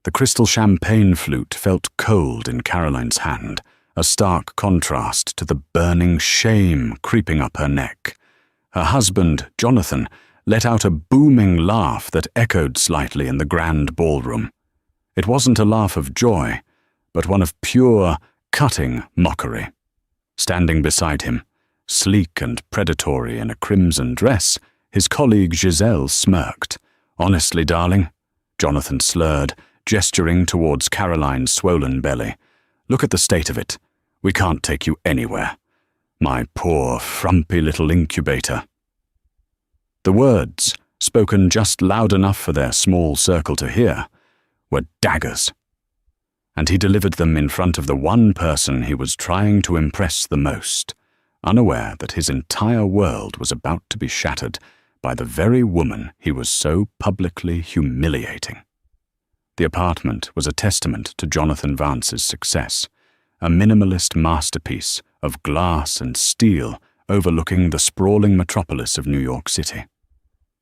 The crystal champagne flute felt cold in Caroline's hand, a stark contrast to the burning shame creeping up her neck. Her husband, Jonathan, let out a booming laugh that echoed slightly in the grand ballroom. It wasn't a laugh of joy, but one of pure, cutting mockery. Standing beside him, sleek and predatory in a crimson dress, his colleague Giselle smirked. "Honestly, darling," Jonathan slurred, gesturing towards Caroline's swollen belly. "Look at the state of it. We can't take you anywhere. My poor, frumpy little incubator." The words, spoken just loud enough for their small circle to hear, were daggers. And he delivered them in front of the one person he was trying to impress the most, unaware that his entire world was about to be shattered by the very woman he was so publicly humiliating. The apartment was a testament to Jonathan Vance's success, a minimalist masterpiece of glass and steel overlooking the sprawling metropolis of New York City.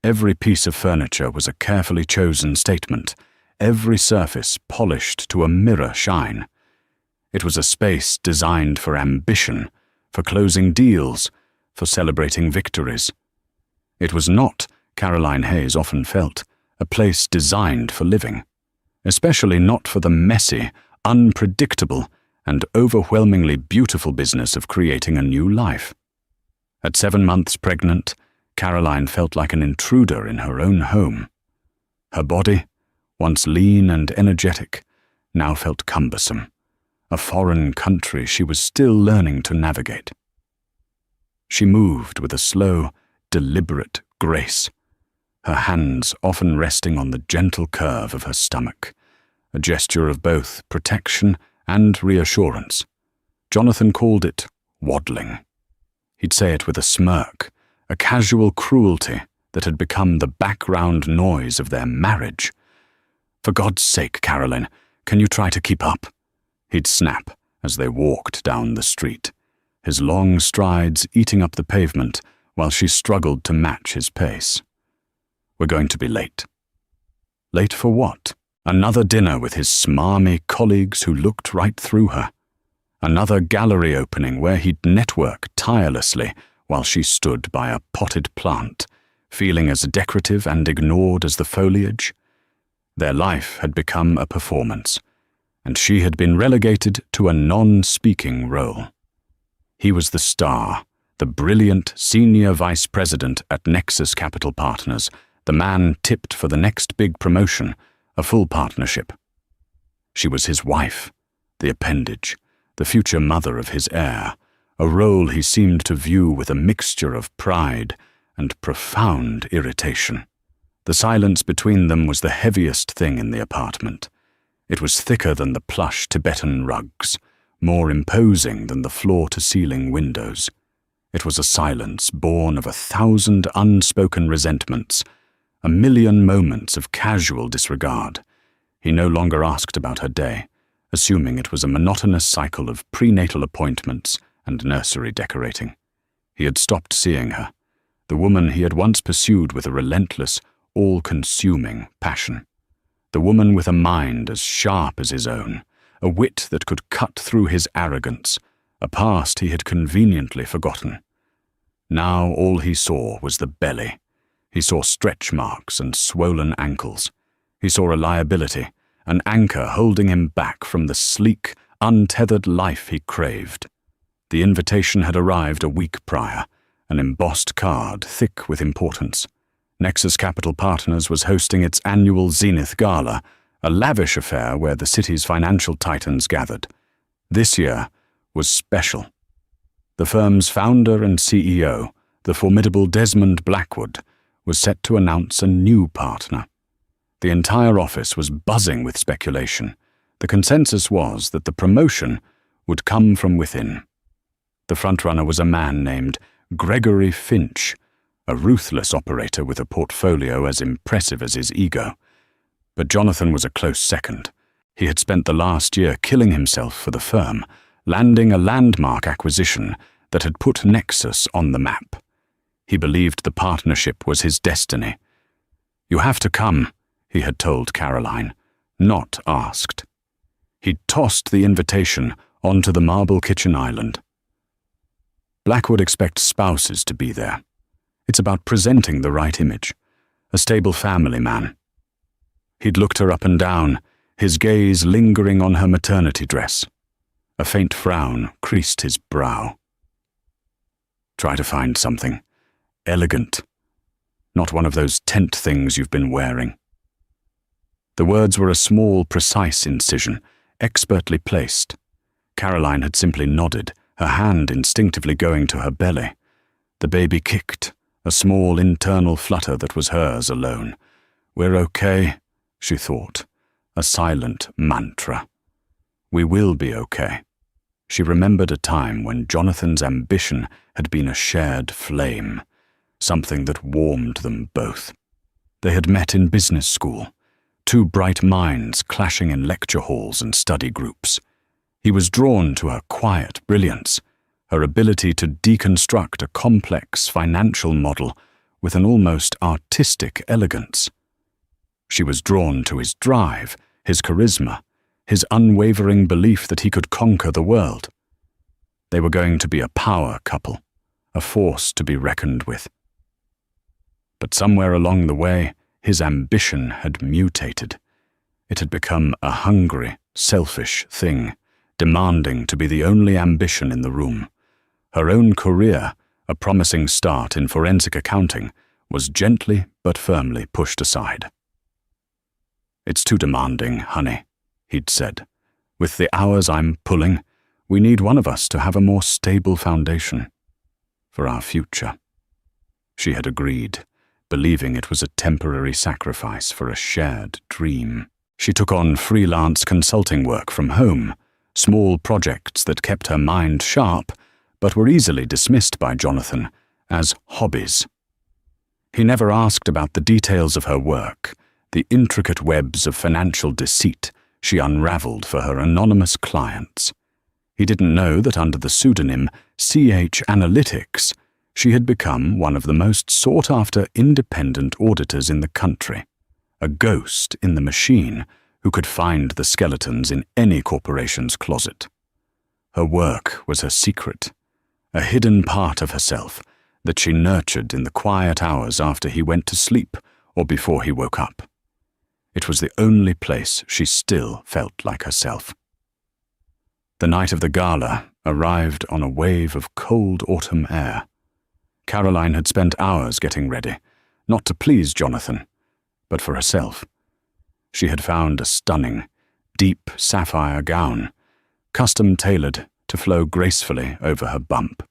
Every piece of furniture was a carefully chosen statement, every surface polished to a mirror shine. It was a space designed for ambition, for closing deals, for celebrating victories. It was not, Caroline Hayes often felt, a place designed for living, especially not for the messy, unpredictable, and overwhelmingly beautiful business of creating a new life. At 7 months pregnant, Caroline felt like an intruder in her own home. Her body, once lean and energetic, now felt cumbersome, a foreign country she was still learning to navigate. She moved with a slow, deliberate grace, her hands often resting on the gentle curve of her stomach, a gesture of both protection and reassurance. Jonathan called it waddling. He'd say it with a smirk, a casual cruelty that had become the background noise of their marriage. "For God's sake, Caroline, can you try to keep up?" He'd snap as they walked down the street, his long strides eating up the pavement while she struggled to match his pace. "We're going to be late." Late for what? Another dinner with his smarmy colleagues who looked right through her. Another gallery opening where he'd network tirelessly while she stood by a potted plant, feeling as decorative and ignored as the foliage. Their life had become a performance, and she had been relegated to a non-speaking role. He was the star, the brilliant senior vice president at Nexus Capital Partners, the man tipped for the next big promotion, a full partnership. She was his wife, the appendage, the future mother of his heir, a role he seemed to view with a mixture of pride and profound irritation. The silence between them was the heaviest thing in the apartment. It was thicker than the plush Tibetan rugs, more imposing than the floor-to-ceiling windows. It was a silence born of 1,000 unspoken resentments, a million moments of casual disregard. He no longer asked about her day, assuming it was a monotonous cycle of prenatal appointments and nursery decorating. He had stopped seeing her, the woman he had once pursued with a relentless, all-consuming passion. The woman with a mind as sharp as his own, a wit that could cut through his arrogance, a past he had conveniently forgotten. Now all he saw was the belly. He saw stretch marks and swollen ankles. He saw a liability, an anchor holding him back from the sleek, untethered life he craved. The invitation had arrived a week prior, an embossed card thick with importance. Nexus Capital Partners was hosting its annual Zenith Gala, a lavish affair where the city's financial titans gathered. This year was special. The firm's founder and CEO, the formidable Desmond Blackwood, was set to announce a new partner. The entire office was buzzing with speculation. The consensus was that the promotion would come from within. The frontrunner was a man named Gregory Finch, a ruthless operator with a portfolio as impressive as his ego. But Jonathan was a close second. He had spent the last year killing himself for the firm, landing a landmark acquisition that had put Nexus on the map. He believed the partnership was his destiny. "You have to come," he had told Caroline, not asked. He'd tossed the invitation onto the marble kitchen island. Blackwood expects spouses to be there. It's about presenting the right image, a stable family man. He'd looked her up and down, his gaze lingering on her maternity dress. A faint frown creased his brow. Try to find something elegant, not one of those tent things you've been wearing. The words were a small, precise incision, expertly placed. Caroline had simply nodded, her hand instinctively going to her belly. The baby kicked, a small internal flutter that was hers alone. "We're okay," she thought, a silent mantra. "We will be okay." She remembered a time when Jonathan's ambition had been a shared flame, something that warmed them both. They had met in business school, two bright minds clashing in lecture halls and study groups. He was drawn to her quiet brilliance, her ability to deconstruct a complex financial model with an almost artistic elegance. She was drawn to his drive, his charisma, his unwavering belief that he could conquer the world. They were going to be a power couple, a force to be reckoned with. But somewhere along the way, his ambition had mutated. It had become a hungry, selfish thing, demanding to be the only ambition in the room. Her own career, a promising start in forensic accounting, was gently but firmly pushed aside. "It's too demanding, honey," he'd said. "With the hours I'm pulling, we need one of us to have a more stable foundation for our future." She had agreed, believing it was a temporary sacrifice for a shared dream. She took on freelance consulting work from home, small projects that kept her mind sharp, but were easily dismissed by Jonathan as hobbies. He never asked about the details of her work, the intricate webs of financial deceit she unraveled for her anonymous clients. He didn't know that under the pseudonym CH Analytics, she had become one of the most sought-after independent auditors in the country, a ghost in the machine who could find the skeletons in any corporation's closet. Her work was her secret, a hidden part of herself that she nurtured in the quiet hours after he went to sleep or before he woke up. It was the only place she still felt like herself. The night of the gala arrived on a wave of cold autumn air. Caroline had spent hours getting ready, not to please Jonathan, but for herself. She had found a stunning, deep sapphire gown, custom-tailored to flow gracefully over her bump.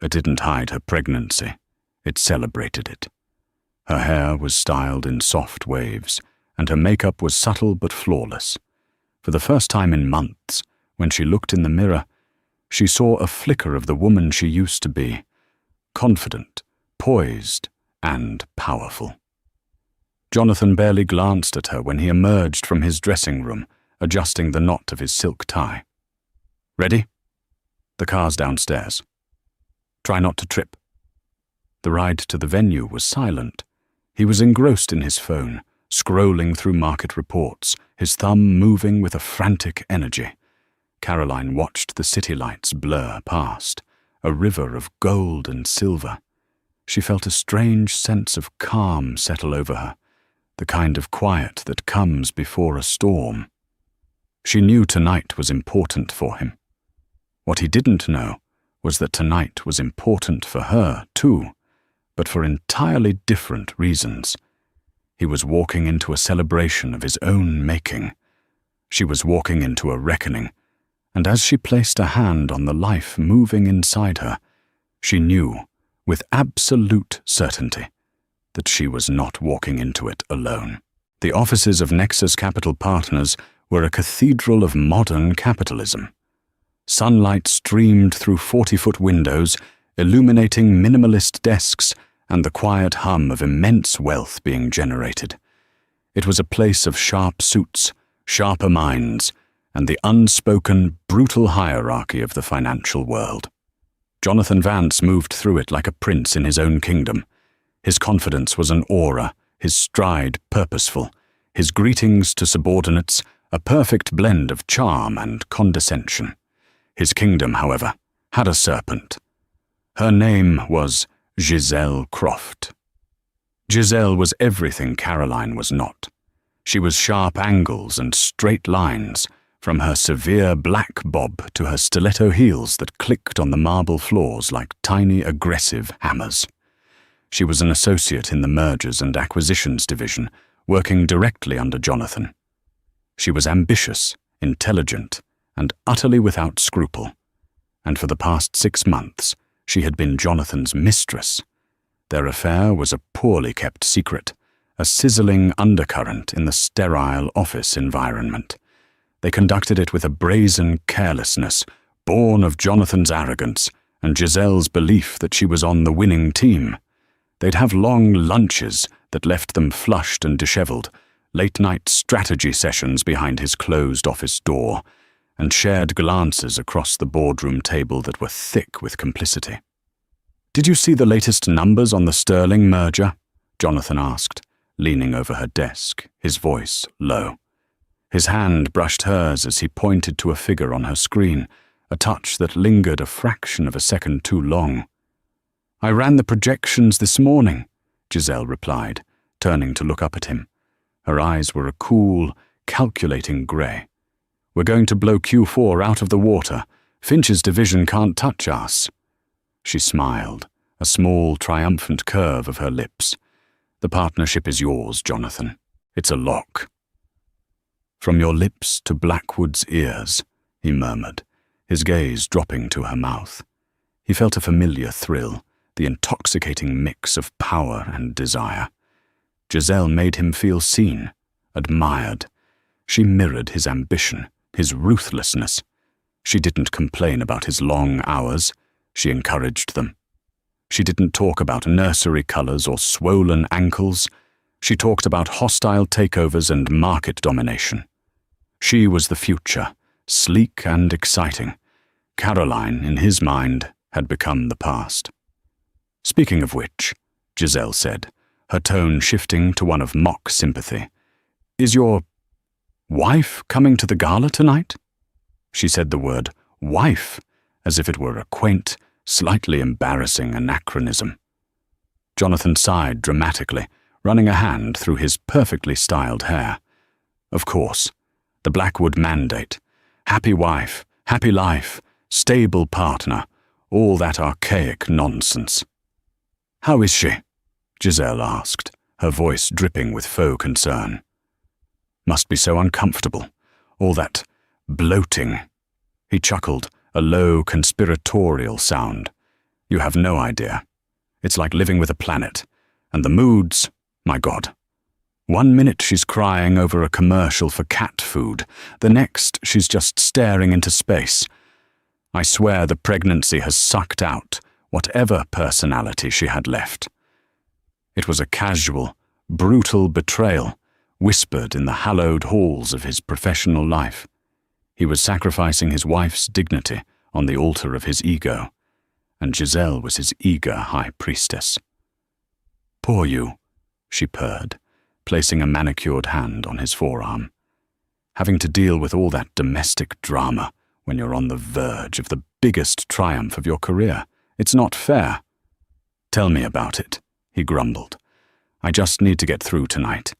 It didn't hide her pregnancy, it celebrated it. Her hair was styled in soft waves, and her makeup was subtle but flawless. For the first time in months, when she looked in the mirror, she saw a flicker of the woman she used to be, confident, poised, and powerful. Jonathan barely glanced at her when he emerged from his dressing room, adjusting the knot of his silk tie. "Ready? The car's downstairs. Try not to trip." The ride to the venue was silent. He was engrossed in his phone, scrolling through market reports, his thumb moving with a frantic energy. Caroline watched the city lights blur past, a river of gold and silver. She felt a strange sense of calm settle over her, the kind of quiet that comes before a storm. She knew tonight was important for him. What he didn't know was that tonight was important for her too, but for entirely different reasons. He was walking into a celebration of his own making. She was walking into a reckoning, and as she placed a hand on the life moving inside her, she knew, with absolute certainty, that she was not walking into it alone. The offices of Nexus Capital Partners were a cathedral of modern capitalism. Sunlight streamed through 40-foot windows, illuminating minimalist desks and the quiet hum of immense wealth being generated. It was a place of sharp suits, sharper minds, and the unspoken, brutal hierarchy of the financial world. Jonathan Vance moved through it like a prince in his own kingdom. His confidence was an aura, his stride purposeful, his greetings to subordinates a perfect blend of charm and condescension. His kingdom, however, had a serpent. Her name was Giselle Croft. Giselle was everything Caroline was not. She was sharp angles and straight lines, from her severe black bob to her stiletto heels that clicked on the marble floors like tiny aggressive hammers. She was an associate in the Mergers and Acquisitions division, working directly under Jonathan. She was ambitious, intelligent, and utterly without scruple. And for the past 6 months, she had been Jonathan's mistress. Their affair was a poorly kept secret, a sizzling undercurrent in the sterile office environment. They conducted it with a brazen carelessness, born of Jonathan's arrogance and Giselle's belief that she was on the winning team. They'd have long lunches that left them flushed and disheveled, late-night strategy sessions behind his closed office door, and shared glances across the boardroom table that were thick with complicity. "Did you see the latest numbers on the Sterling merger?" Jonathan asked, leaning over her desk, his voice low. His hand brushed hers as he pointed to a figure on her screen, a touch that lingered a fraction of a second too long. "I ran the projections this morning," Giselle replied, turning to look up at him. Her eyes were a cool, calculating grey. "We're going to blow Q4 out of the water. Finch's division can't touch us." She smiled, a small, triumphant curve of her lips. "The partnership is yours, Jonathan. It's a lock." "From your lips to Blackwood's ears," he murmured, his gaze dropping to her mouth. He felt a familiar thrill, the intoxicating mix of power and desire. Giselle made him feel seen, admired. She mirrored his ambition, his ruthlessness. She didn't complain about his long hours. She encouraged them. She didn't talk about nursery colours or swollen ankles. She talked about hostile takeovers and market domination. She was the future, sleek and exciting. Caroline, in his mind, had become the past. "Speaking of which," Giselle said, her tone shifting to one of mock sympathy, "is your wife coming to the gala tonight?" She said the word wife as if it were a quaint, slightly embarrassing anachronism. Jonathan sighed dramatically, running a hand through his perfectly styled hair. Of course, the Blackwood mandate. Happy wife, happy life, stable partner, all that archaic nonsense. "How is she?" Giselle asked, her voice dripping with faux concern. "Must be so uncomfortable, all that bloating." He chuckled, a low, conspiratorial sound. "You have no idea. It's like living with a planet. And the moods, my God. 1 minute she's crying over a commercial for cat food. The next she's just staring into space. I swear the pregnancy has sucked out whatever personality she had left." It was a casual, brutal betrayal, whispered in the hallowed halls of his professional life. He was sacrificing his wife's dignity on the altar of his ego, and Giselle was his eager high priestess. "Poor you," she purred, placing a manicured hand on his forearm. "Having to deal with all that domestic drama when you're on the verge of the biggest triumph of your career. It's not fair." "Tell me about it," he grumbled. "I just need to get through tonight.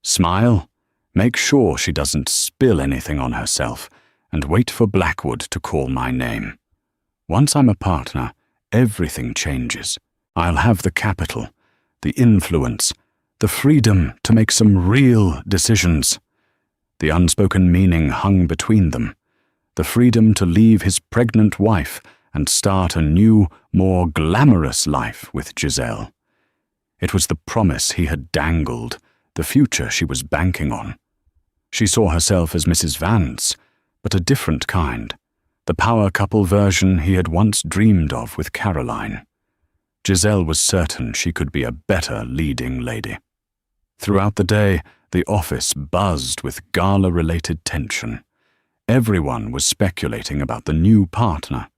Smile, make sure she doesn't spill anything on herself, and wait for Blackwood to call my name. Once I'm a partner, everything changes. I'll have the capital, the influence, the freedom to make some real decisions." The unspoken meaning hung between them. The freedom to leave his pregnant wife and start a new, more glamorous life with Giselle. It was the promise he had dangled, the future she was banking on. She saw herself as Mrs. Vance, but a different kind, the power couple version he had once dreamed of with Caroline. Giselle was certain she could be a better leading lady. Throughout the day, the office buzzed with gala-related tension. Everyone was speculating about the new partner.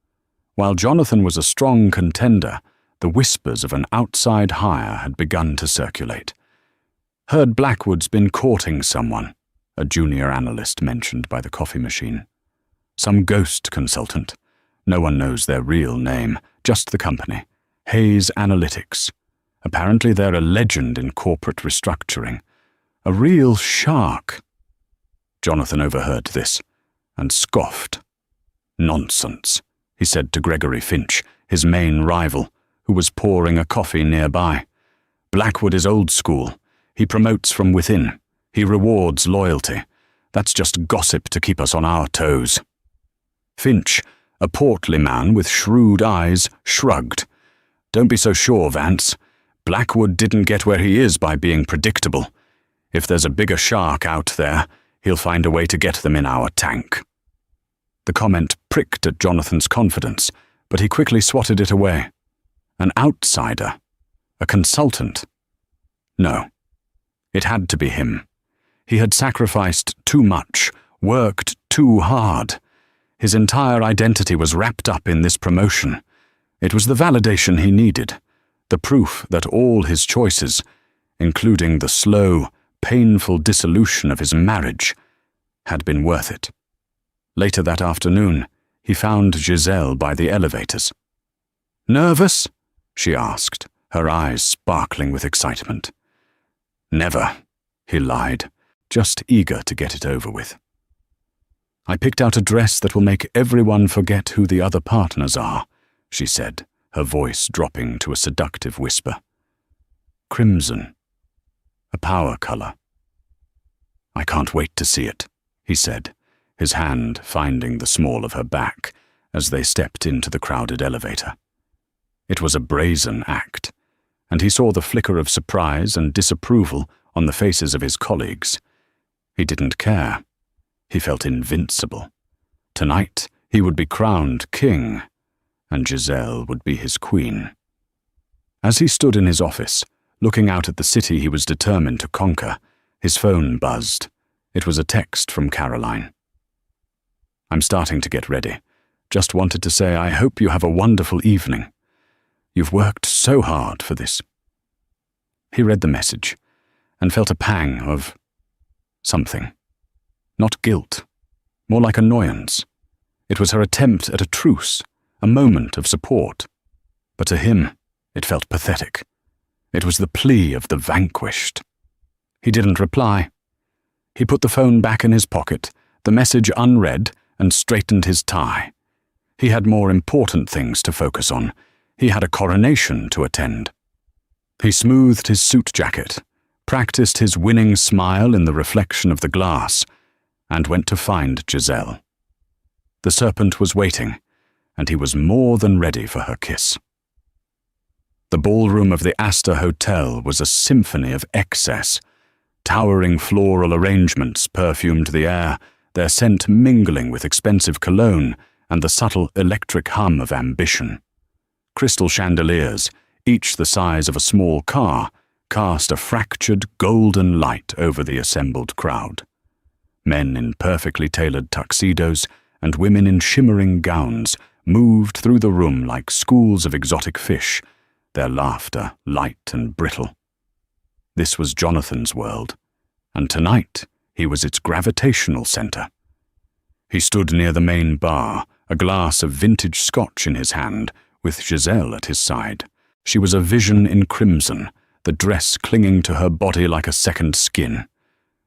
While Jonathan was a strong contender, the whispers of an outside hire had begun to circulate. Heard Blackwood's been courting someone, a junior analyst mentioned by the coffee machine. Some ghost consultant. No one knows their real name, just the company. Hayes Analytics. Apparently they're a legend in corporate restructuring. A real shark. Jonathan overheard this and scoffed. Nonsense, he said to Gregory Finch, his main rival, who was pouring a coffee nearby. Blackwood is old school. He promotes from within. He rewards loyalty. That's just gossip to keep us on our toes. Finch, a portly man with shrewd eyes, shrugged. Don't be so sure, Vance. Blackwood didn't get where he is by being predictable. If there's a bigger shark out there, he'll find a way to get them in our tank. The comment pricked at Jonathan's confidence, but he quickly swatted it away. An outsider. A consultant. No. It had to be him. He had sacrificed too much, worked too hard. His entire identity was wrapped up in this promotion. It was the validation he needed, the proof that all his choices, including the slow, painful dissolution of his marriage, had been worth it. Later that afternoon, he found Giselle by the elevators. "Nervous?" she asked, her eyes sparkling with excitement. "Never," he lied, just eager to get it over with. "I picked out a dress that will make everyone forget who the other partners are," she said, her voice dropping to a seductive whisper. "Crimson. A power color." "I can't wait to see it," he said, his hand finding the small of her back as they stepped into the crowded elevator. It was a brazen act, and he saw the flicker of surprise and disapproval on the faces of his colleagues. He didn't care. He felt invincible. Tonight he would be crowned king, and Giselle would be his queen. As he stood in his office, looking out at the city he was determined to conquer, his phone buzzed. It was a text from Caroline. "I'm starting to get ready. Just wanted to say I hope you have a wonderful evening. You've worked so hard for this." He read the message and felt a pang of something. Not guilt, more like annoyance. It was her attempt at a truce, a moment of support. But to him, it felt pathetic. It was the plea of the vanquished. He didn't reply. He put the phone back in his pocket, the message unread, and straightened his tie. He had more important things to focus on. He had a coronation to attend. He smoothed his suit jacket, practiced his winning smile in the reflection of the glass, and went to find Giselle. The serpent was waiting, and he was more than ready for her kiss. The ballroom of the Astor Hotel was a symphony of excess. Towering floral arrangements perfumed the air, their scent mingling with expensive cologne and the subtle electric hum of ambition. Crystal chandeliers, each the size of a small car, cast a fractured golden light over the assembled crowd. Men in perfectly tailored tuxedos and women in shimmering gowns moved through the room like schools of exotic fish, their laughter light and brittle. This was Jonathan's world, and tonight he was its gravitational center. He stood near the main bar, a glass of vintage scotch in his hand, with Giselle at his side. She was a vision in crimson, the dress clinging to her body like a second skin.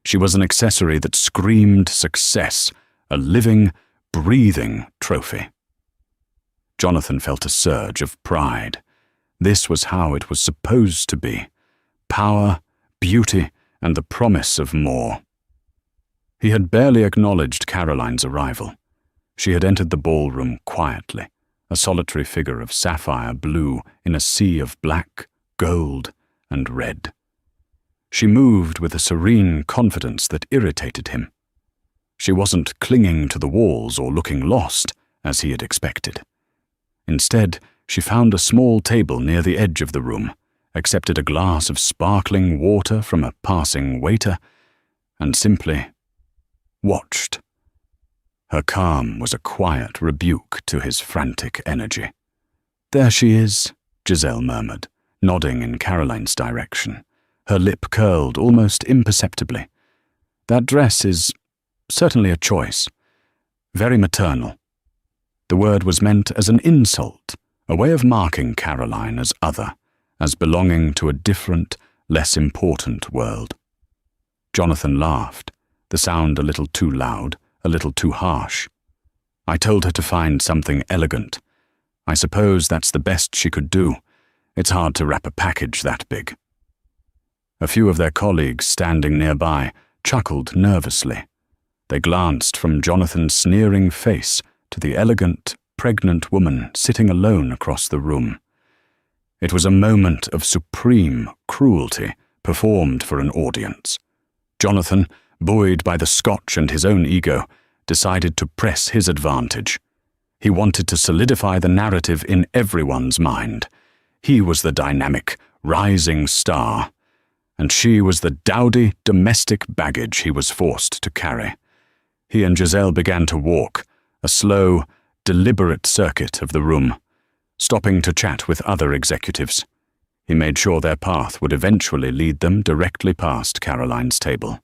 She was an accessory that screamed success, a living, breathing trophy. Jonathan felt a surge of pride. This was how it was supposed to be. Power, beauty, and the promise of more. He had barely acknowledged Caroline's arrival. She had entered the ballroom quietly, a solitary figure of sapphire blue in a sea of black, gold, and red. She moved with a serene confidence that irritated him. She wasn't clinging to the walls or looking lost, as he had expected. Instead, she found a small table near the edge of the room, accepted a glass of sparkling water from a passing waiter, and simply watched. Her calm was a quiet rebuke to his frantic energy. "There she is," Giselle murmured, nodding in Caroline's direction, Her lip curled almost imperceptibly. "That dress is certainly a choice. Very maternal." The word was meant as an insult, a way of marking Caroline as other, as belonging to a different, less important world. Jonathan laughed, the sound a little too loud, a little too harsh. "I told her to find something elegant. I suppose that's the best she could do. It's hard to wrap a package that big." A few of their colleagues standing nearby chuckled nervously. They glanced from Jonathan's sneering face to the elegant, pregnant woman sitting alone across the room. It was a moment of supreme cruelty performed for an audience. Jonathan, buoyed by the Scotch and his own ego, decided to press his advantage. He wanted to solidify the narrative in everyone's mind. He was the dynamic, rising star, and she was the dowdy, domestic baggage he was forced to carry. He and Giselle began to walk, a slow, deliberate circuit of the room, stopping to chat with other executives. He made sure their path would eventually lead them directly past Caroline's table.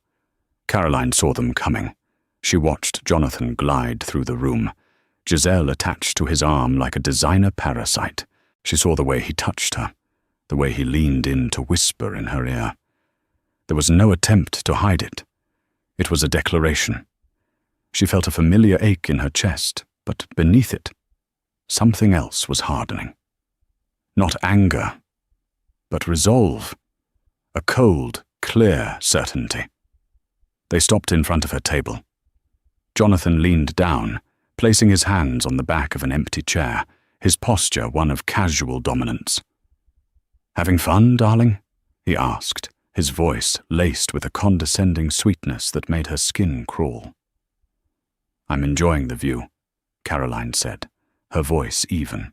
Caroline saw them coming. She watched Jonathan glide through the room, Giselle attached to his arm like a designer parasite. She saw the way he touched her, the way he leaned in to whisper in her ear. There was no attempt to hide it. It was a declaration. She felt a familiar ache in her chest, but beneath it, something else was hardening. Not anger, but resolve. A cold, clear certainty. They stopped in front of her table. Jonathan leaned down, placing his hands on the back of an empty chair, his posture one of casual dominance. "Having fun, darling?" he asked, his voice laced with a condescending sweetness that made her skin crawl. "I'm enjoying the view," Caroline said, her voice even.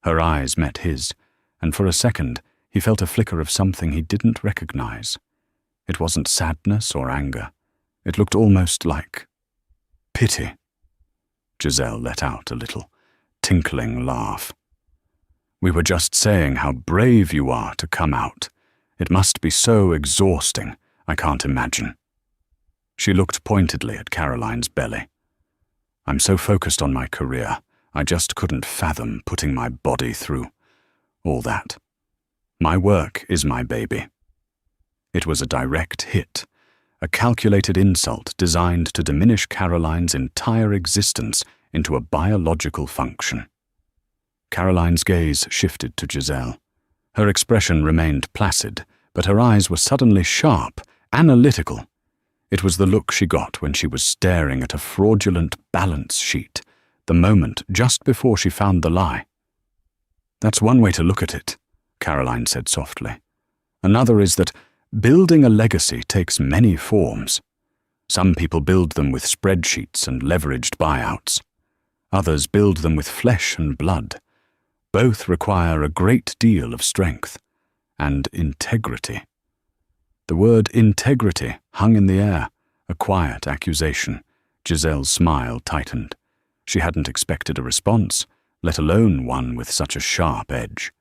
Her eyes met his, and for a second he felt a flicker of something he didn't recognize. It wasn't sadness or anger. It looked almost like pity. Giselle let out a little, tinkling laugh. "We were just saying how brave you are to come out. It must be so exhausting, I can't imagine." She looked pointedly at Caroline's belly. "I'm so focused on my career, I just couldn't fathom putting my body through all that. My work is my baby." It was a direct hit, a calculated insult designed to diminish Caroline's entire existence into a biological function. Caroline's gaze shifted to Giselle. Her expression remained placid, but her eyes were suddenly sharp, analytical. It was the look she got when she was staring at a fraudulent balance sheet, the moment just before she found the lie. "That's one way to look at it," Caroline said softly. "Another is that building a legacy takes many forms. Some people build them with spreadsheets and leveraged buyouts. Others build them with flesh and blood. Both require a great deal of strength and integrity." The word integrity hung in the air, a quiet accusation. Giselle's smile tightened. She hadn't expected a response, let alone one with such a sharp edge.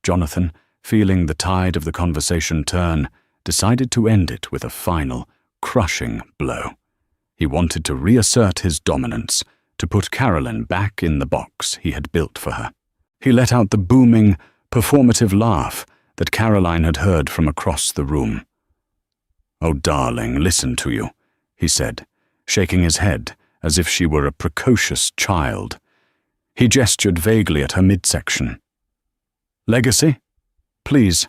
Jonathan, feeling the tide of the conversation turn, decided to end it with a final, crushing blow. He wanted to reassert his dominance, to put Caroline back in the box he had built for her. He let out the booming, performative laugh that Caroline had heard from across the room. "Oh, darling, listen to you," he said, shaking his head as if she were a precocious child. He gestured vaguely at her midsection. "Legacy? Please,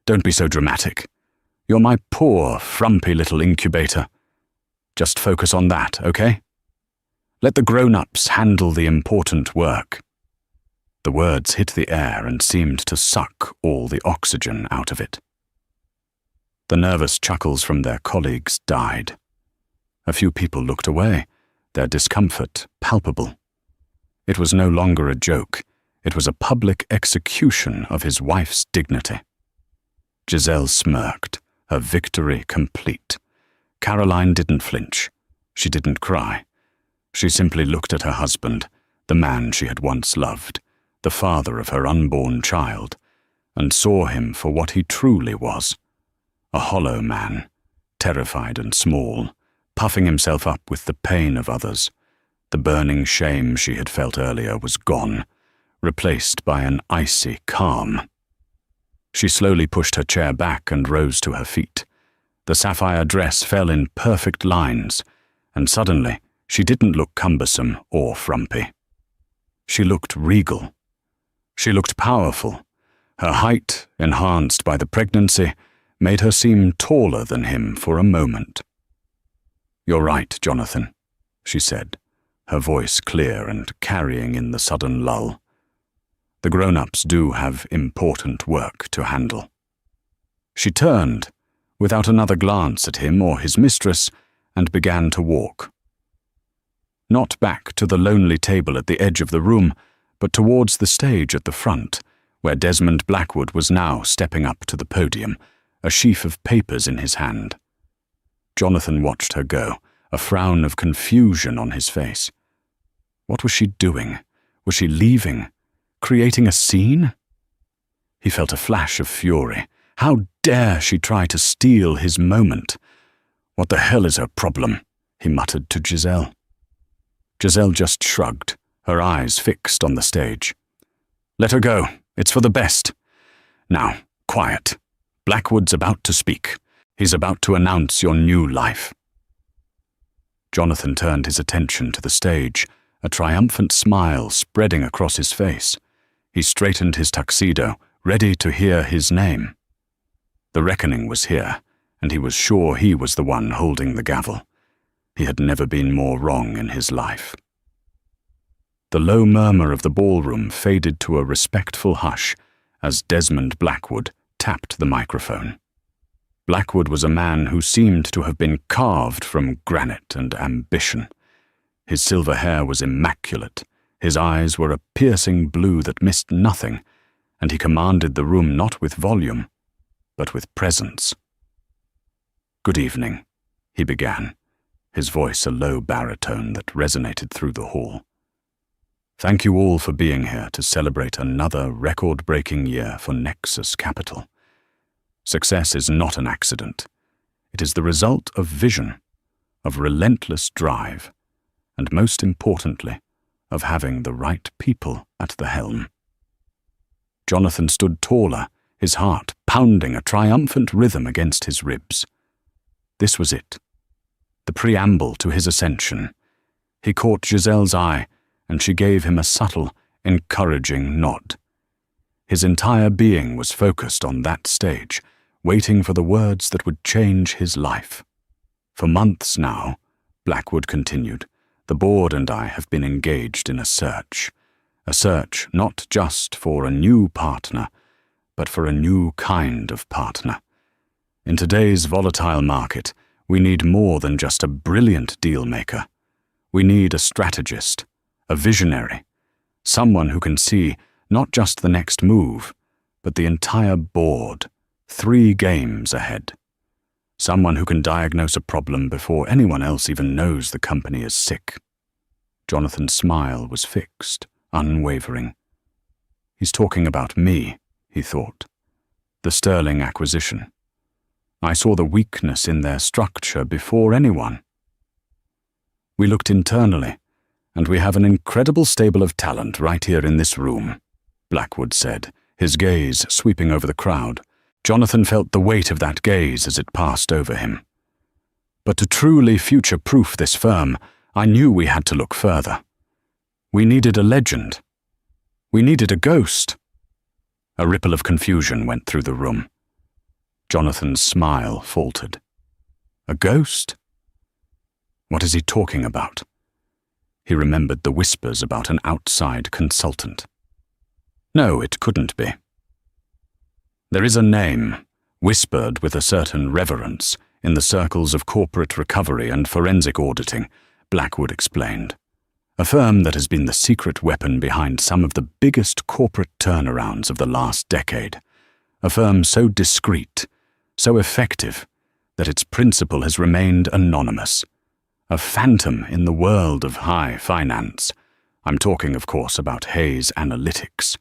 don't be so dramatic. You're my poor, frumpy little incubator. Just focus on that, okay? Let the grown-ups handle the important work." The words hit the air and seemed to suck all the oxygen out of it. The nervous chuckles from their colleagues died. A few people looked away, their discomfort palpable. It was no longer a joke. It was a public execution of his wife's dignity. Giselle smirked, her victory complete. Caroline didn't flinch. She didn't cry. She simply looked at her husband, the man she had once loved, the father of her unborn child, and saw him for what he truly was, A hollow man, terrified and small, puffing himself up with the pain of others. The burning shame she had felt earlier was gone, replaced by an icy calm. She slowly pushed her chair back and rose to her feet. The sapphire dress fell in perfect lines, and suddenly she didn't look cumbersome or frumpy. She looked regal. She looked powerful. Her height, enhanced by the pregnancy, made her seem taller than him for a moment. "You're right, Jonathan," she said, her voice clear and carrying in the sudden lull. "The grown-ups do have important work to handle." She turned, without another glance at him or his mistress, and began to walk. Not back to the lonely table at the edge of the room, but towards the stage at the front, where Desmond Blackwood was now stepping up to the podium, a sheaf of papers in his hand. Jonathan watched her go, a frown of confusion on his face. What was she doing? Was she leaving? Creating a scene? He felt a flash of fury. How dare she try to steal his moment? "What the hell is her problem?" he muttered to Giselle. Giselle just shrugged, her eyes fixed on the stage. "Let her go. It's for the best. Now, quiet. Blackwood's about to speak. He's about to announce your new life." Jonathan turned his attention to the stage, a triumphant smile spreading across his face. He straightened his tuxedo, ready to hear his name. The reckoning was here, and he was sure he was the one holding the gavel. He had never been more wrong in his life. The low murmur of the ballroom faded to a respectful hush as Desmond Blackwood tapped the microphone. Blackwood was a man who seemed to have been carved from granite and ambition. His silver hair was immaculate, his eyes were a piercing blue that missed nothing, and he commanded the room not with volume, but with presence. "Good evening," he began, his voice a low baritone that resonated through the hall. "Thank you all for being here to celebrate another record-breaking year for Nexus Capital. Success is not an accident. It is the result of vision, of relentless drive, and most importantly, of having the right people at the helm." Jonathan stood taller, his heart pounding a triumphant rhythm against his ribs. This was it, the preamble to his ascension. He caught Giselle's eye, and she gave him a subtle, encouraging nod. His entire being was focused on that stage, waiting for the words that would change his life. "For months now," Blackwood continued, "the board and I have been engaged in a search not just for a new partner, but for a new kind of partner. In today's volatile market, we need more than just a brilliant deal-maker. We need a strategist, a visionary, someone who can see not just the next move, but the entire board, 3 games ahead. Someone who can diagnose a problem before anyone else even knows the company is sick." Jonathan's smile was fixed, unwavering. "He's talking about me," he thought. "The Sterling acquisition. I saw the weakness in their structure before anyone. We looked internally, and we have an incredible stable of talent right here in this room," Blackwood said, his gaze sweeping over the crowd. Jonathan felt the weight of that gaze as it passed over him. "But to truly future-proof this firm, I knew we had to look further. We needed a legend. We needed a ghost." A ripple of confusion went through the room. Jonathan's smile faltered. "A ghost? What is he talking about?" He remembered the whispers about an outside consultant. No, it couldn't be. "There is a name, whispered with a certain reverence, in the circles of corporate recovery and forensic auditing," Blackwood explained. "A firm that has been the secret weapon behind some of the biggest corporate turnarounds of the last decade. A firm so discreet, so effective, that its principal has remained anonymous. A phantom in the world of high finance. I'm talking, of course, about Hayes Analytics."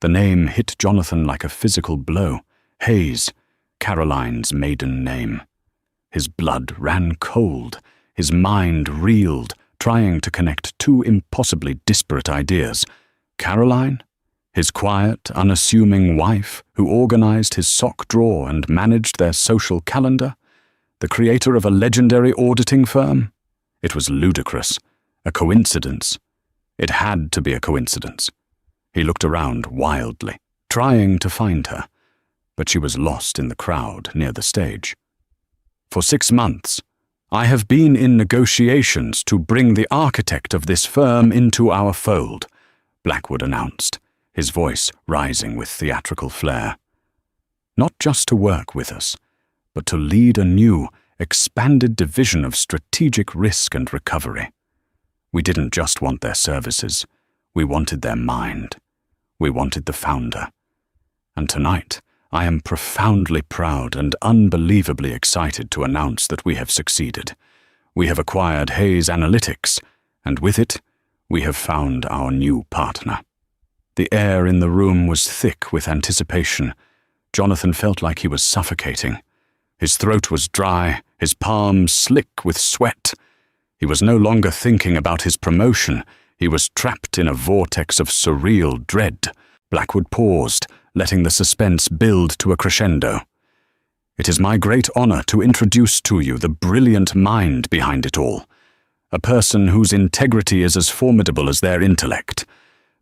The name hit Jonathan like a physical blow. Hayes, Caroline's maiden name. His blood ran cold, his mind reeled, trying to connect two impossibly disparate ideas. Caroline? His quiet, unassuming wife who organized his sock drawer and managed their social calendar? The creator of a legendary auditing firm? It was ludicrous. A coincidence. It had to be a coincidence. He looked around wildly, trying to find her, but she was lost in the crowd near the stage. For 6 months, I have been in negotiations to bring the architect of this firm into our fold, Blackwood announced, his voice rising with theatrical flair. Not just to work with us, but to lead a new, expanded division of strategic risk and recovery. We didn't just want their services, we wanted their mind. We wanted the founder. And tonight, I am profoundly proud and unbelievably excited to announce that we have succeeded. We have acquired Hayes Analytics, and with it, we have found our new partner. The air in the room was thick with anticipation. Jonathan felt like he was suffocating. His throat was dry, his palms slick with sweat. He was no longer thinking about his promotion. He was trapped in a vortex of surreal dread. Blackwood paused, letting the suspense build to a crescendo. It is my great honor to introduce to you the brilliant mind behind it all, a person whose integrity is as formidable as their intellect.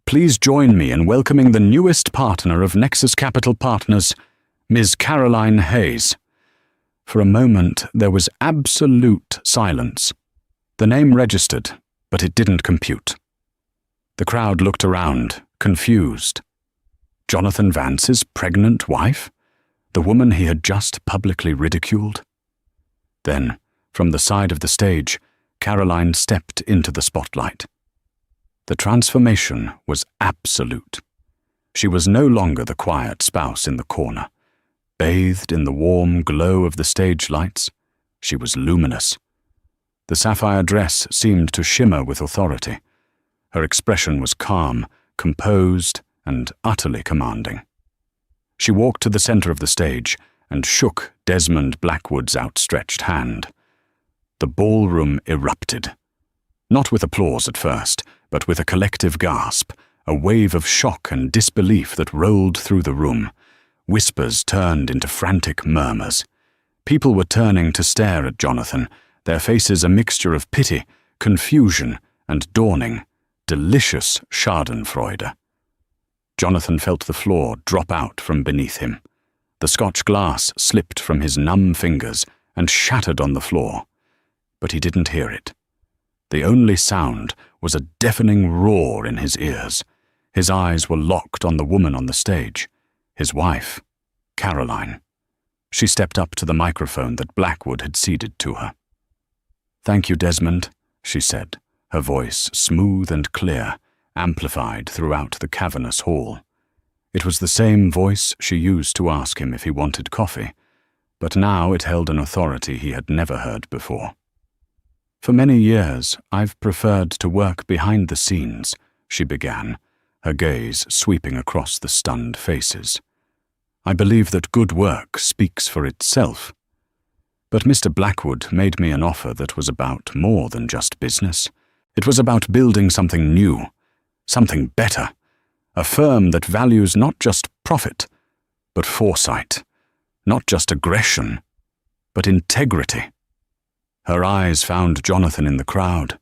Please join me in welcoming the newest partner of Nexus Capital Partners, Ms. Caroline Hayes. For a moment, there was absolute silence. The name registered, but it didn't compute. The crowd looked around, confused. Jonathan Vance's pregnant wife? The woman he had just publicly ridiculed? Then, from the side of the stage, Caroline stepped into the spotlight. The transformation was absolute. She was no longer the quiet spouse in the corner. Bathed in the warm glow of the stage lights, she was luminous. The sapphire dress seemed to shimmer with authority. Her expression was calm, composed, and utterly commanding. She walked to the center of the stage and shook Desmond Blackwood's outstretched hand. The ballroom erupted. Not with applause at first, but with a collective gasp, a wave of shock and disbelief that rolled through the room. Whispers turned into frantic murmurs. People were turning to stare at Jonathan, their faces a mixture of pity, confusion, and dawning, delicious schadenfreude. Jonathan felt the floor drop out from beneath him. The Scotch glass slipped from his numb fingers and shattered on the floor. But he didn't hear it. The only sound was a deafening roar in his ears. His eyes were locked on the woman on the stage, his wife, Caroline. She stepped up to the microphone that Blackwood had ceded to her. "Thank you, Desmond," she said, her voice smooth and clear, amplified throughout the cavernous hall. It was the same voice she used to ask him if he wanted coffee, but now it held an authority he had never heard before. "For many years, I've preferred to work behind the scenes," she began, her gaze sweeping across the stunned faces. "I believe that good work speaks for itself. But Mr. Blackwood made me an offer that was about more than just business. It was about building something new, something better, a firm that values not just profit, but foresight, not just aggression, but integrity." Her eyes found Jonathan in the crowd.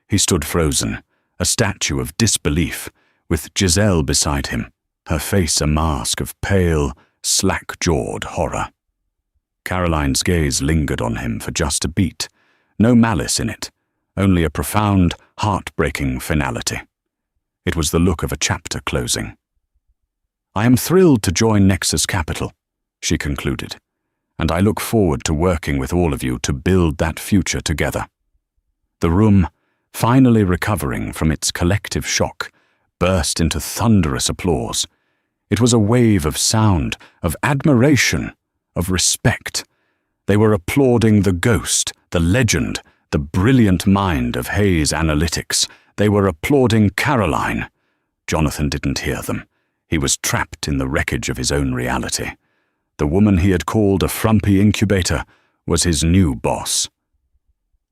He stood frozen, a statue of disbelief, with Giselle beside him, her face a mask of pale, slack-jawed horror. Caroline's gaze lingered on him for just a beat, no malice in it, only a profound, heartbreaking finality. It was the look of a chapter closing. "I am thrilled to join Nexus Capital," she concluded, "and I look forward to working with all of you to build that future together." The room, finally recovering from its collective shock, burst into thunderous applause. It was a wave of sound, of admiration, of respect. They were applauding the ghost, the legend, the brilliant mind of Hayes Analytics. They were applauding Caroline. Jonathan didn't hear them. He was trapped in the wreckage of his own reality. The woman he had called a frumpy incubator was his new boss.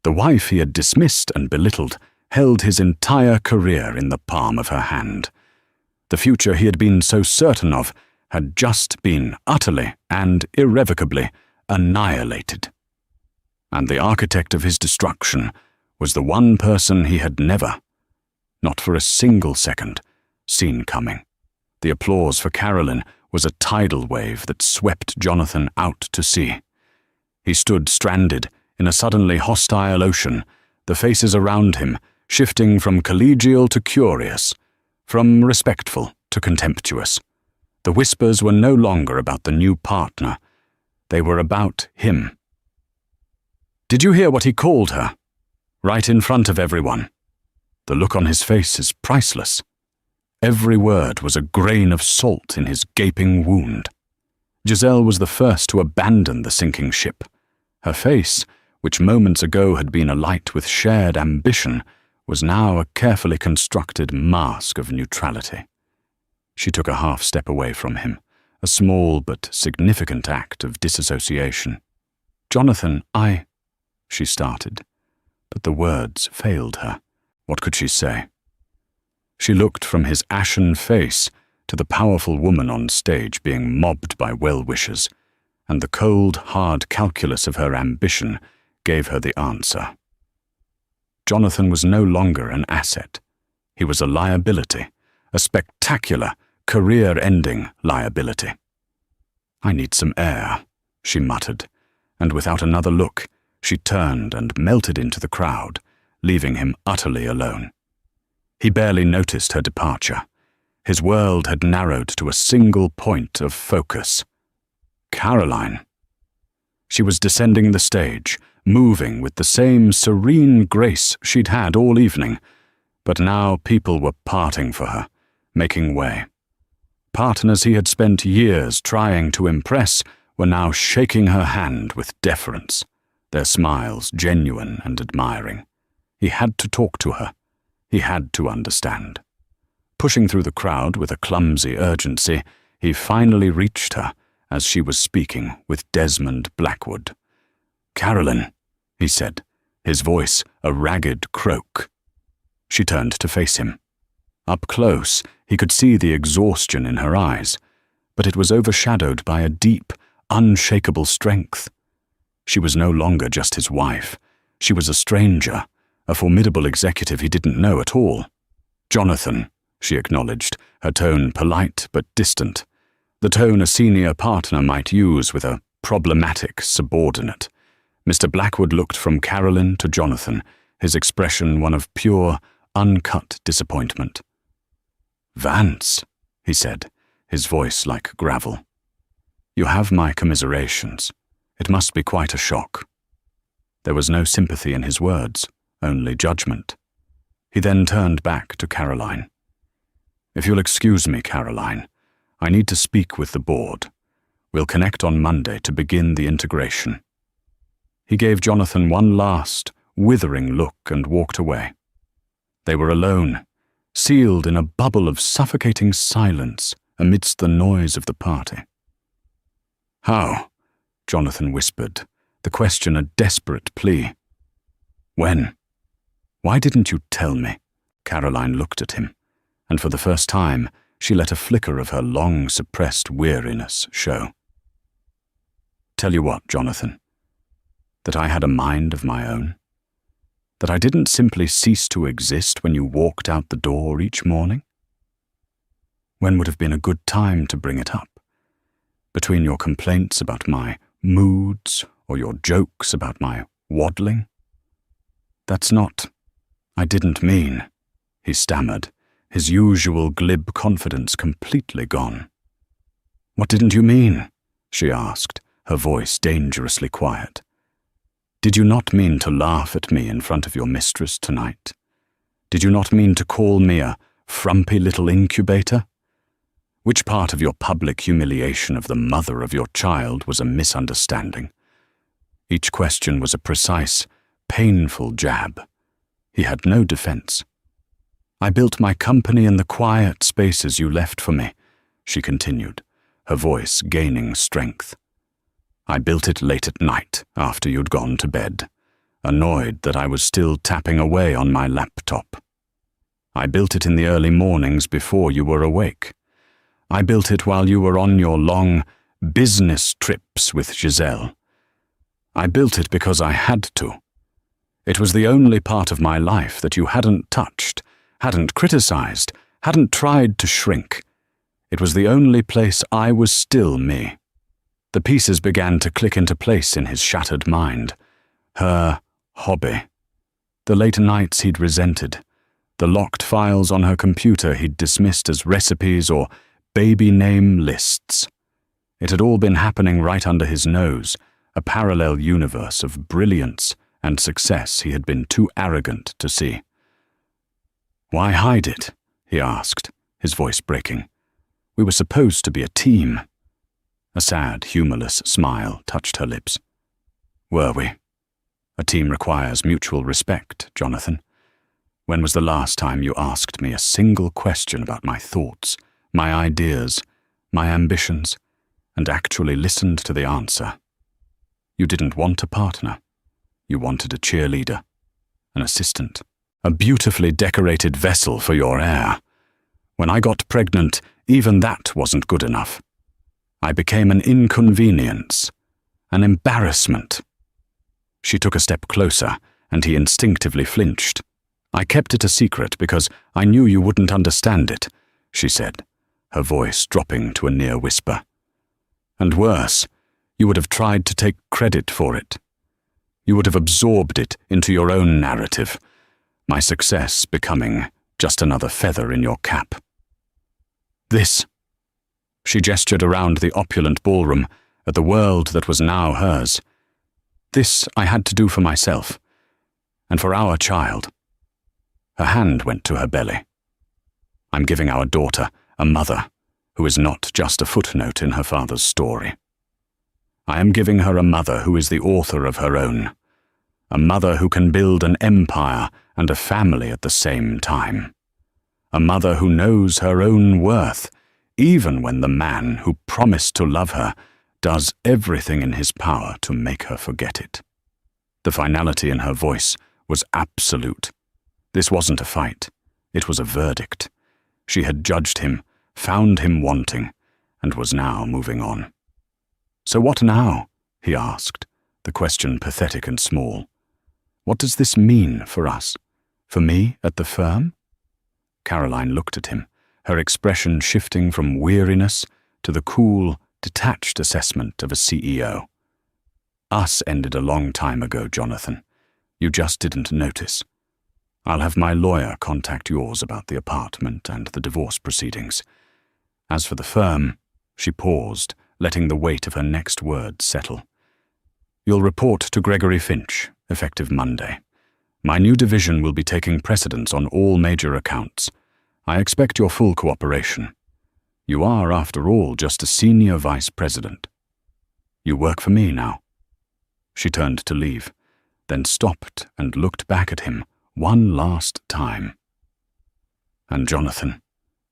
The wife he had dismissed and belittled held his entire career in the palm of her hand. The future he had been so certain of had just been utterly and irrevocably annihilated. And the architect of his destruction was the one person he had never, not for a single second, seen coming. The applause for Carolyn was a tidal wave that swept Jonathan out to sea. He stood stranded in a suddenly hostile ocean, the faces around him shifting from collegial to curious, from respectful to contemptuous. The whispers were no longer about the new partner. They were about him. "Did you hear what he called her? Right in front of everyone." The look on his face is priceless. Every word was a grain of salt in his gaping wound. Giselle was the first to abandon the sinking ship. Her face, which moments ago had been alight with shared ambition, was now a carefully constructed mask of neutrality. She took a half step away from him, a small but significant act of disassociation. "Jonathan, she started, but the words failed her. What could she say? She looked from his ashen face to the powerful woman on stage being mobbed by well-wishers, and the cold, hard calculus of her ambition gave her the answer. Jonathan was no longer an asset. He was a liability, a spectacular, career-ending liability. "I need some air," she muttered, and without another look, she turned and melted into the crowd, leaving him utterly alone. He barely noticed her departure. His world had narrowed to a single point of focus. Caroline. She was descending the stage, moving with the same serene grace she'd had all evening, but now people were parting for her, making way. Partners he had spent years trying to impress were now shaking her hand with deference, their smiles genuine and admiring. He had to talk to her. He had to understand. Pushing through the crowd with a clumsy urgency, he finally reached her as she was speaking with Desmond Blackwood. "Carolyn," he said, his voice a ragged croak. She turned to face him. Up close, he could see the exhaustion in her eyes, but it was overshadowed by a deep, unshakable strength. She was no longer just his wife. She was a stranger, a formidable executive he didn't know at all. "Jonathan," she acknowledged, her tone polite but distant, the tone a senior partner might use with a problematic subordinate. Mr. Blackwood looked from Carolyn to Jonathan, his expression one of pure, uncut disappointment. "Vance," he said, his voice like gravel. "You have my commiserations. It must be quite a shock." There was no sympathy in his words, only judgment. He then turned back to Caroline. "If you'll excuse me, Caroline, I need to speak with the board. We'll connect on Monday to begin the integration." He gave Jonathan one last, withering look and walked away. They were alone, sealed in a bubble of suffocating silence amidst the noise of the party. "How?" Jonathan whispered, the question a desperate plea. "When? Why didn't you tell me?" Caroline looked at him, and for the first time she let a flicker of her long-suppressed weariness show. "Tell you what, Jonathan, that I had a mind of my own, that I didn't simply cease to exist when you walked out the door each morning? When would have been a good time to bring it up? Between your complaints about my moods or your jokes about my waddling? That's not, I didn't mean," he stammered, his usual glib confidence completely gone. "What didn't you mean?" she asked, her voice dangerously quiet. "Did you not mean to laugh at me in front of your mistress tonight? Did you not mean to call me a frumpy little incubator? Which part of your public humiliation of the mother of your child was a misunderstanding?" Each question was a precise, painful jab. He had no defense. "I built my company in the quiet spaces you left for me," she continued, her voice gaining strength. "I built it late at night, after you'd gone to bed, annoyed that I was still tapping away on my laptop. I built it in the early mornings before you were awake. I built it while you were on your long business trips with Giselle. I built it because I had to. It was the only part of my life that you hadn't touched, hadn't criticized, hadn't tried to shrink. It was the only place I was still me." The pieces began to click into place in his shattered mind. Her hobby. The late nights he'd resented. The locked files on her computer he'd dismissed as recipes or baby name lists. It had all been happening right under his nose, a parallel universe of brilliance and success he had been too arrogant to see. "Why hide it?" he asked, his voice breaking. "We were supposed to be a team." A sad, humorless smile touched her lips. "Were we? A team requires mutual respect, Jonathan. When was the last time you asked me a single question about my thoughts, my ideas, my ambitions, and actually listened to the answer? You didn't want a partner. You wanted a cheerleader, an assistant, a beautifully decorated vessel for your heir. When I got pregnant, even that wasn't good enough. I became an inconvenience, an embarrassment." She took a step closer, and he instinctively flinched. "I kept it a secret because I knew you wouldn't understand it," she said, her voice dropping to a near whisper. "And worse, you would have tried to take credit for it. You would have absorbed it into your own narrative, my success becoming just another feather in your cap. This," she gestured around the opulent ballroom at the world that was now hers, "this I had to do for myself, and for our child." Her hand went to her belly. "I'm giving our daughter a mother who is not just a footnote in her father's story. I am giving her a mother who is the author of her own, a mother who can build an empire and a family at the same time, a mother who knows her own worth, even when the man who promised to love her does everything in his power to make her forget it." The finality in her voice was absolute. This wasn't a fight. It was a verdict. She had judged him, found him wanting, and was now moving on. "So what now?" he asked, the question pathetic and small. "What does this mean for us? For me at the firm?" Caroline looked at him, her expression shifting from weariness to the cool, detached assessment of a CEO. "Us ended a long time ago, Jonathan. You just didn't notice. I'll have my lawyer contact yours about the apartment and the divorce proceedings. As for the firm," she paused, letting the weight of her next word settle. "You'll report to Gregory Finch, effective Monday. My new division will be taking precedence on all major accounts. I expect your full cooperation. You are, after all, just a senior vice president. You work for me now." She turned to leave, then stopped and looked back at him one last time. "And Jonathan,"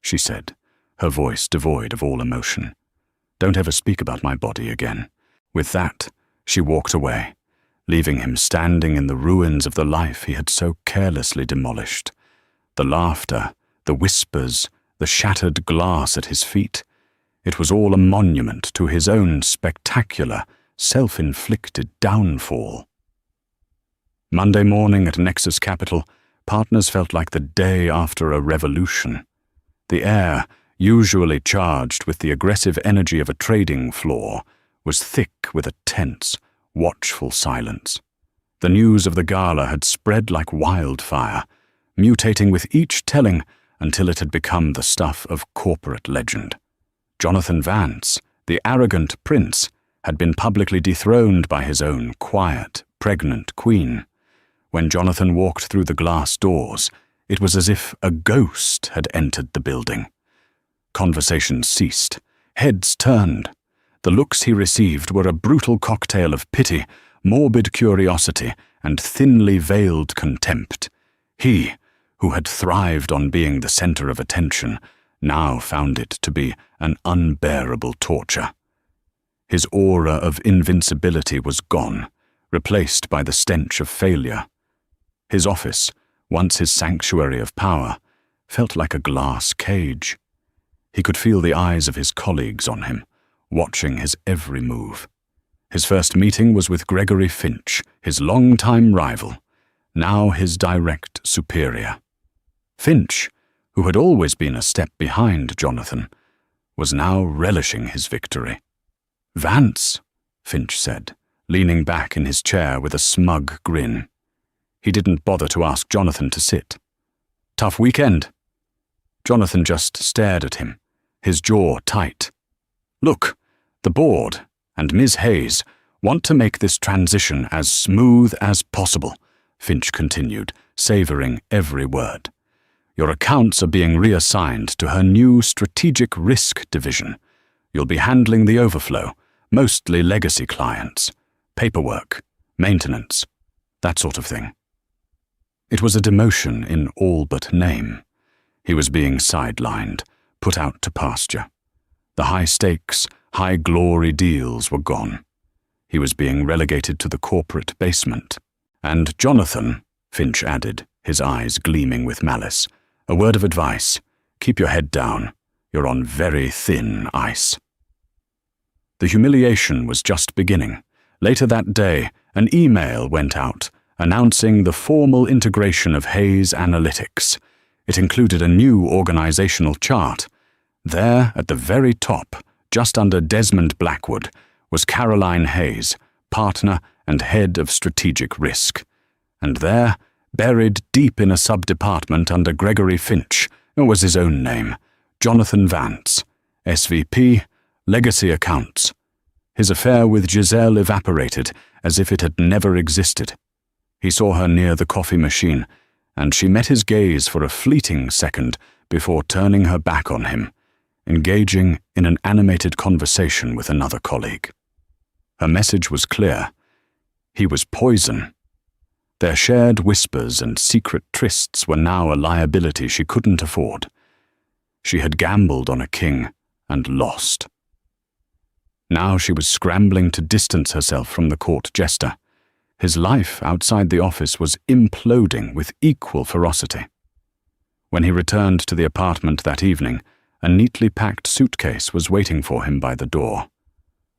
she said, her voice devoid of all emotion, "don't ever speak about my body again." With that, she walked away, leaving him standing in the ruins of the life he had so carelessly demolished. The laughter, the whispers, the shattered glass at his feet, it was all a monument to his own spectacular, self-inflicted downfall. Monday morning at Nexus Capital, partners felt like the day after a revolution. The air, usually charged with the aggressive energy of a trading floor, was thick with a tense, watchful silence. The news of the gala had spread like wildfire, mutating with each telling until it had become the stuff of corporate legend. Jonathan Vance, the arrogant prince, had been publicly dethroned by his own quiet, pregnant queen. When Jonathan walked through the glass doors, it was as if a ghost had entered the building. Conversations ceased. Heads turned. The looks he received were a brutal cocktail of pity, morbid curiosity, and thinly veiled contempt. He, who had thrived on being the center of attention, now found it to be an unbearable torture. His aura of invincibility was gone, replaced by the stench of failure. His office, once his sanctuary of power, felt like a glass cage. He could feel the eyes of his colleagues on him, watching his every move. His first meeting was with Gregory Finch, his longtime rival, now his direct superior. Finch, who had always been a step behind Jonathan, was now relishing his victory. "Vance," Finch said, leaning back in his chair with a smug grin. He didn't bother to ask Jonathan to sit. "Tough weekend?" Jonathan just stared at him, his jaw tight. "Look, the board and Ms. Hayes want to make this transition as smooth as possible," Finch continued, savoring every word. "Your accounts are being reassigned to her new strategic risk division. You'll be handling the overflow, mostly legacy clients, paperwork, maintenance, that sort of thing." It was a demotion in all but name. He was being sidelined, put out to pasture. The high-stakes, high-glory deals were gone. He was being relegated to the corporate basement. "And Jonathan," Finch added, his eyes gleaming with malice, "a word of advice. Keep your head down. You're on very thin ice." The humiliation was just beginning. Later that day, an email went out announcing the formal integration of Hayes Analytics. It included a new organizational chart. There, at the very top, just under Desmond Blackwood, was Caroline Hayes, partner and head of strategic risk. And there, buried deep in a sub-department under Gregory Finch, was his own name, Jonathan Vance, SVP, Legacy Accounts. His affair with Giselle evaporated as if it had never existed. He saw her near the coffee machine, and she met his gaze for a fleeting second before turning her back on him, engaging in an animated conversation with another colleague. Her message was clear. He was poison. Their shared whispers and secret trysts were now a liability she couldn't afford. She had gambled on a king and lost. Now she was scrambling to distance herself from the court jester. His life outside the office was imploding with equal ferocity. When he returned to the apartment that evening, a neatly packed suitcase was waiting for him by the door.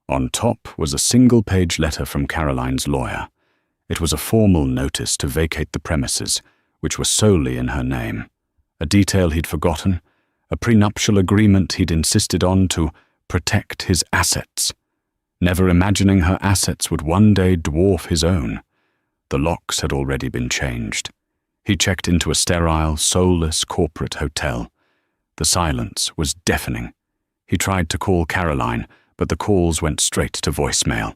On top was a single-page letter from Caroline's lawyer. It was a formal notice to vacate the premises, which were solely in her name. A detail he'd forgotten, a prenuptial agreement he'd insisted on to protect his assets, never imagining her assets would one day dwarf his own. The locks had already been changed. He checked into a sterile, soulless corporate hotel. The silence was deafening. He tried to call Caroline, but the calls went straight to voicemail.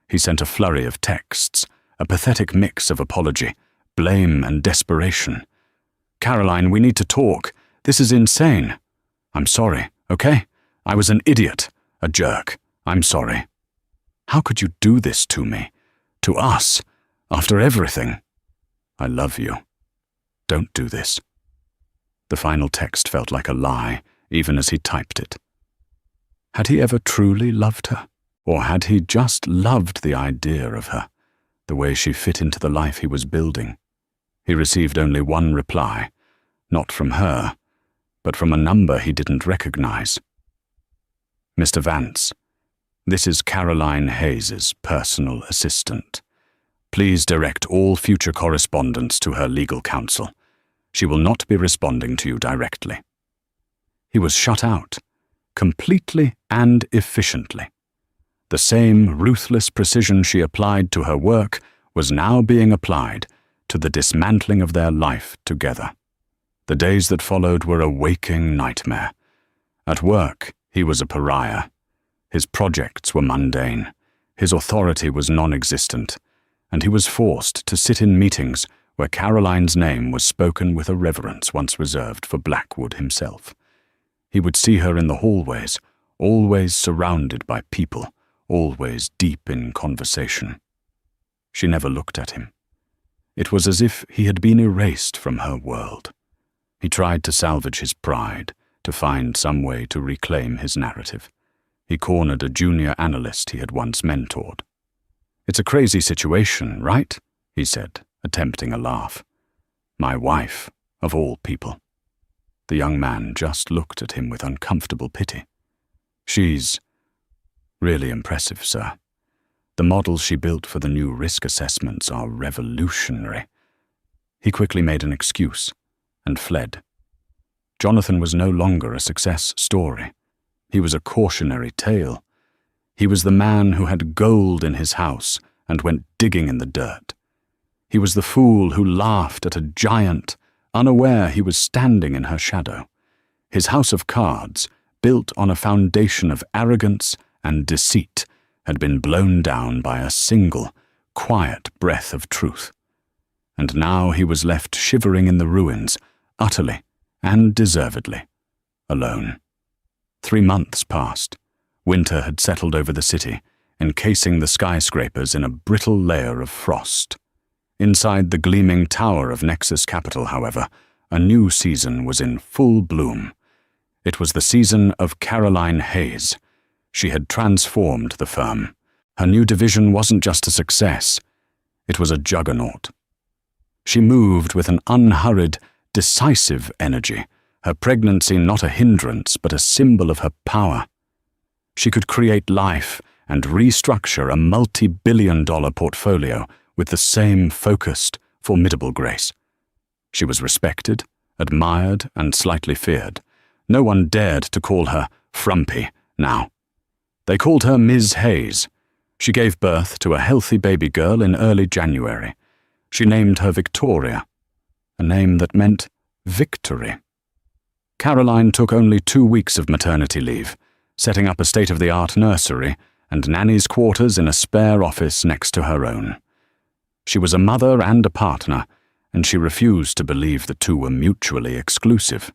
He sent a flurry of texts, a pathetic mix of apology, blame, and desperation. "Caroline, we need to talk. This is insane. I'm sorry, okay? I was an idiot, a jerk. I'm sorry. How could you do this to me? To us? After everything? I love you. Don't do this." The final text felt like a lie, even as he typed it. Had he ever truly loved her? Or had he just loved the idea of her, the way she fit into the life he was building? He received only one reply, not from her, but from a number he didn't recognize. "Mr. Vance, this is Caroline Hayes's personal assistant. Please direct all future correspondence to her legal counsel. She will not be responding to you directly." He was shut out, completely and efficiently. The same ruthless precision she applied to her work was now being applied to the dismantling of their life together. The days that followed were a waking nightmare. At work, he was a pariah. His projects were mundane. His authority was non-existent, and he was forced to sit in meetings where Caroline's name was spoken with a reverence once reserved for Blackwood himself. He would see her in the hallways, always surrounded by people, always deep in conversation. She never looked at him. It was as if he had been erased from her world. He tried to salvage his pride, to find some way to reclaim his narrative. He cornered a junior analyst he had once mentored. "It's a crazy situation, right?" he said, attempting a laugh. "My wife, of all people." The young man just looked at him with uncomfortable pity. "She's really impressive, sir. The models she built for the new risk assessments are revolutionary." He quickly made an excuse and fled. Jonathan was no longer a success story. He was a cautionary tale. He was the man who had gold in his house and went digging in the dirt. He was the fool who laughed at a giant, unaware he was standing in her shadow. His house of cards, built on a foundation of arrogance and deceit, had been blown down by a single, quiet breath of truth. And now he was left shivering in the ruins, utterly and deservedly alone. 3 months passed. Winter had settled over the city, encasing the skyscrapers in a brittle layer of frost. Inside the gleaming tower of Nexus Capital, however, a new season was in full bloom. It was the season of Caroline Hayes. She had transformed the firm. Her new division wasn't just a success, it was a juggernaut. She moved with an unhurried, decisive energy, her pregnancy not a hindrance but a symbol of her power. She could create life and restructure a multi-billion-dollar portfolio with the same focused, formidable grace. She was respected, admired, and slightly feared. No one dared to call her frumpy now. They called her Ms. Hayes. She gave birth to a healthy baby girl in early January. She named her Victoria, a name that meant victory. Caroline took only 2 weeks of maternity leave, setting up a state-of-the-art nursery and nanny's quarters in a spare office next to her own. She was a mother and a partner, and she refused to believe the two were mutually exclusive.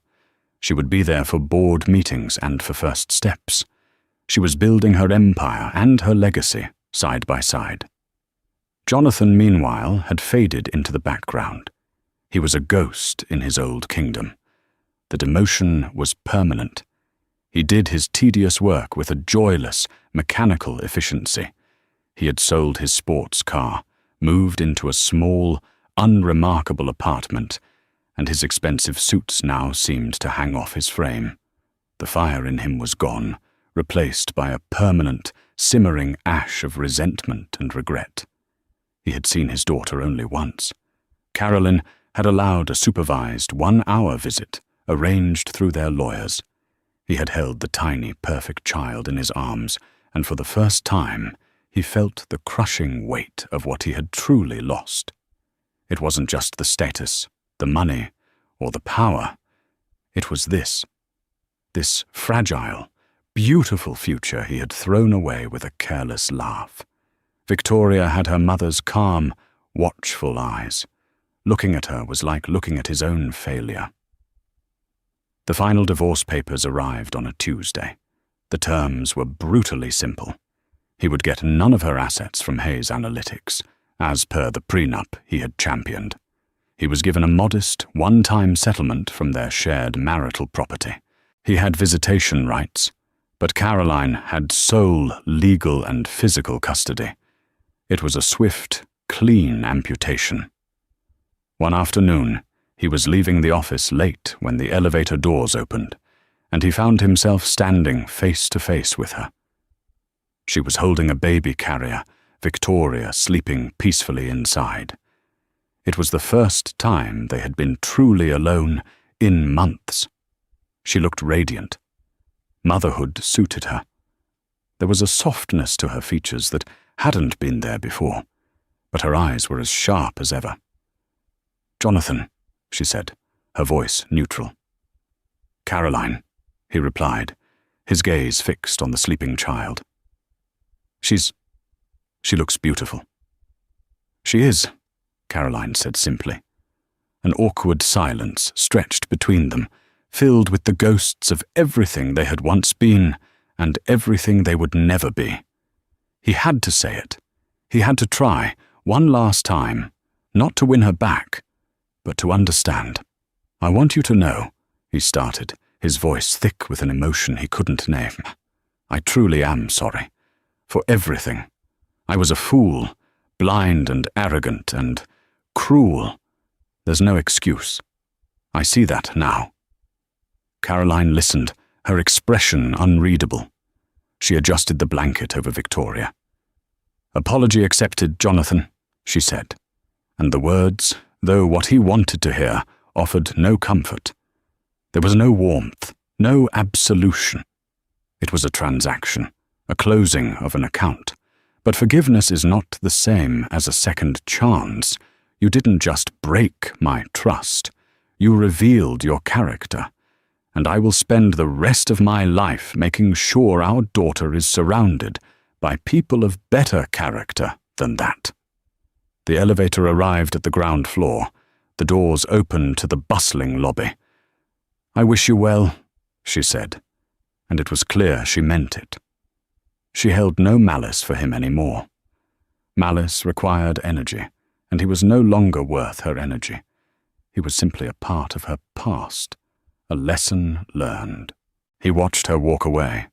She would be there for board meetings and for first steps. She was building her empire and her legacy side by side. Jonathan, meanwhile, had faded into the background. He was a ghost in his old kingdom. The demotion was permanent. He did his tedious work with a joyless, mechanical efficiency. He had sold his sports car, moved into a small, unremarkable apartment, and his expensive suits now seemed to hang off his frame. The fire in him was gone, replaced by a permanent, simmering ash of resentment and regret. He had seen his daughter only once. Carolyn had allowed a supervised 1-hour visit, arranged through their lawyers. He had held the tiny, perfect child in his arms, and for the first time, he felt the crushing weight of what he had truly lost. It wasn't just the status, the money, or the power. It was this fragile, beautiful future he had thrown away with a careless laugh. Victoria had her mother's calm, watchful eyes. Looking at her was like looking at his own failure. The final divorce papers arrived on a Tuesday. The terms were brutally simple. He would get none of her assets from Hayes Analytics, as per the prenup he had championed. He was given a modest, one-time settlement from their shared marital property. He had visitation rights, but Caroline had sole legal and physical custody. It was a swift, clean amputation. One afternoon, he was leaving the office late when the elevator doors opened, and he found himself standing face to face with her. She was holding a baby carrier, Victoria sleeping peacefully inside. It was the first time they had been truly alone in months. She looked radiant. Motherhood suited her. There was a softness to her features that hadn't been there before, but her eyes were as sharp as ever. "Jonathan," she said, her voice neutral. "Caroline," he replied, his gaze fixed on the sleeping child. She looks beautiful." "She is," Caroline said simply. An awkward silence stretched between them, filled with the ghosts of everything they had once been and everything they would never be. He had to say it. He had to try, one last time, not to win her back, but to understand. "I want you to know," he started, his voice thick with an emotion he couldn't name. "I truly am sorry. For everything. I was a fool, blind and arrogant and cruel. There's no excuse. I see that now." Caroline listened, her expression unreadable. She adjusted the blanket over Victoria. "Apology accepted, Jonathan," she said, and the words, though what he wanted to hear, offered no comfort. There was no warmth, no absolution. It was a transaction, a closing of an account. But forgiveness is not the same as a second chance. You didn't just break my trust. You revealed your character. And I will spend the rest of my life making sure our daughter is surrounded by people of better character than that. The elevator arrived at the ground floor. The doors opened to the bustling lobby. "I wish you well," she said, and it was clear she meant it. She held no malice for him anymore. Malice required energy, and he was no longer worth her energy. He was simply a part of her past, a lesson learned. He watched her walk away,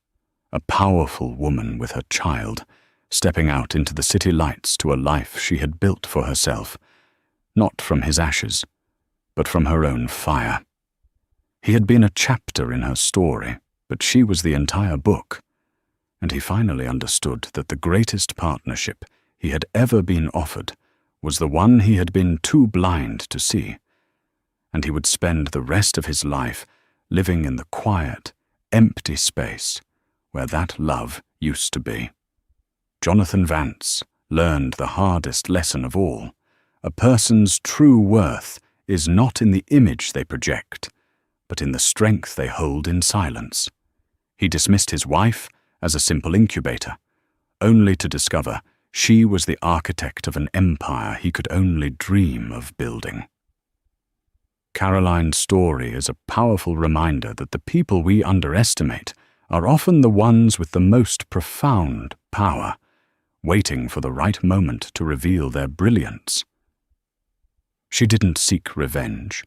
a powerful woman with her child, stepping out into the city lights to a life she had built for herself, not from his ashes, but from her own fire. He had been a chapter in her story, but she was the entire book, and he finally understood that the greatest partnership he had ever been offered was the one he had been too blind to see, and he would spend the rest of his life living in the quiet, empty space where that love used to be. Jonathan Vance learned the hardest lesson of all. A person's true worth is not in the image they project, but in the strength they hold in silence. He dismissed his wife as a simple incubator, only to discover she was the architect of an empire he could only dream of building. Caroline's story is a powerful reminder that the people we underestimate are often the ones with the most profound power, waiting for the right moment to reveal their brilliance. She didn't seek revenge.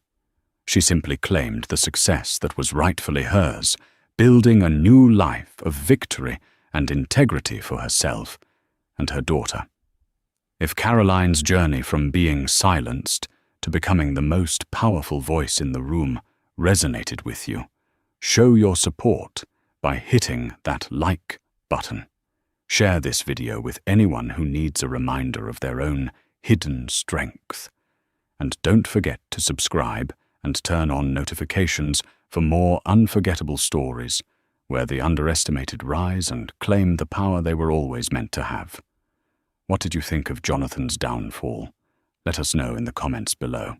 She simply claimed the success that was rightfully hers, building a new life of victory and integrity for herself and her daughter. If Caroline's journey from being silenced to becoming the most powerful voice in the room resonated with you, show your support by hitting that like button. Share this video with anyone who needs a reminder of their own hidden strength. And don't forget to subscribe and turn on notifications for more unforgettable stories where the underestimated rise and claim the power they were always meant to have. What did you think of Jonathan's downfall? Let us know in the comments below.